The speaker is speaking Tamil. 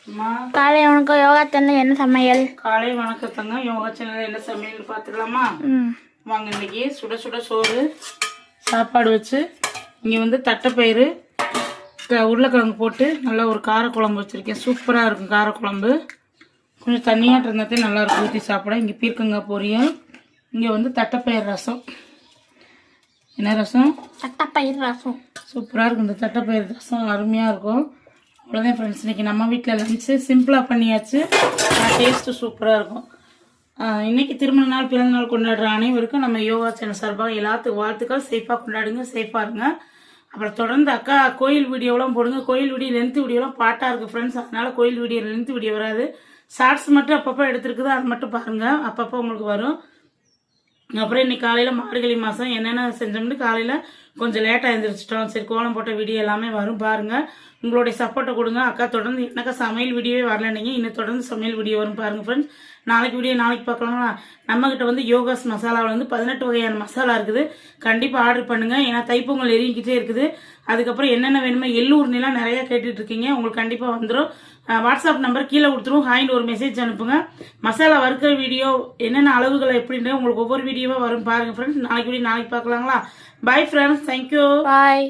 காலை வணக்கம் யோகா சேனல் என்ன சமையல்? காலை வணக்கத்தங்க யோகா சேனல் என்ன சமையல் பார்த்துக்கலாமா? வாங்க. இன்னைக்கு சுட சுட சோறு சாப்பாடு வச்சு இங்கே வந்து தட்டைப்பயிறு உருளைக்கிழங்கு போட்டு நல்லா ஒரு காரக்குழம்பு வச்சுருக்கேன். சூப்பராக இருக்கும் காரக்குழம்பு. கொஞ்சம் தண்ணியாட்டு இருந்தாத்தே நல்லாயிருக்கும் ஊற்றி சாப்பிட. இங்கே பீர்க்கங்காய் பொரியல், இங்கே வந்து தட்டைப்பயிறு ரசம். என்ன ரசம்? தட்டைப்பயிறு ரசம். சூப்பராக இருக்கும் இந்த தட்டைப்பயிறு ரசம், அருமையாக இருக்கும். அவ்வளோதான் ஃப்ரெண்ட்ஸ், இன்றைக்கி நம்ம வீட்டில் லஞ்சு சிம்பிளாக பண்ணியாச்சு. டேஸ்ட்டு சூப்பராக இருக்கும். இன்றைக்கி திருமண நாள் பிறந்த நாள் கொண்டாடுற அனைவருக்கும் நம்ம யோகா சேனல் சார்பாக எல்லாத்துக்கும் வாழ்த்துக்கள். சேஃபாக கொண்டாடுங்க, சேஃபாக இருங்க. அப்புறம் தொடர்ந்து அக்கா கோயில் வீடியோலாம் போடுங்க. கோயில் வீடியோ லென்த்து வீடியோலாம் பாட்டாக இருக்குது ஃப்ரெண்ட்ஸ். அதனால் கோயில் வீடியோ லென்த்து வீடியோ வராது. ஷார்ட்ஸ் மட்டும் அப்பப்போ எடுத்துருக்குது, அது மட்டும் பாருங்கள், அப்பப்போ உங்களுக்கு வரும். அப்புறம் இன்னைக்கு காலையில் மார்கழி மாதம் என்னென்ன செஞ்சோம்னு காலையில் கொஞ்சம் லேட்டாக எழுந்திரிச்சிட்டோம். சரி, கோலம் போட்ட வீடியோ எல்லாமே வரும் பாருங்கள். உங்களுடைய சப்போர்ட்டை கொடுங்க. அக்கா தொடர்ந்து என்னக்கா சமையல் வீடியோவே வரலன்னீங்க, இன்னும் தொடர்ந்து சமையல் வீடியோ வரும் பாருங்கள் ஃப்ரெண்ட்ஸ். நாளைக்கு வீடியோ நாளைக்கு பார்க்கலாம்னா நம்மக்கிட்ட வந்து யோகாஸ் மசாலாவில் வந்து 18 வகையான மசாலா இருக்குது. கண்டிப்பாக ஆர்டர் பண்ணுங்கள். ஏன்னா தைப்பொங்கல் எரிஞ்சிக்கிட்டே இருக்குது. அதுக்கப்புறம் என்னென்ன வேணுமோ எள்ளூர்லாம் நிறையா கேட்டுட்ருக்கீங்க. உங்களுக்கு கண்டிப்பாக வந்துடும். வாட்ஸ்அப் நம்பர் கீழே கொடுத்துருவோம். ஹாய்னு ஒரு மெசேஜ் அனுப்புங்க. மசாலா வறுக்கிற வீடியோ என்னென்ன அளவுகளை எப்படின்னு உங்களுக்கு ஒவ்வொரு வீடியோவாக வரும் பாருங்கள் ஃப்ரெண்ட்ஸ். நாளைக்கு வீடியோ நாளைக்கு பார்க்கலாங்களா? Bye friends, thank you. பாய்.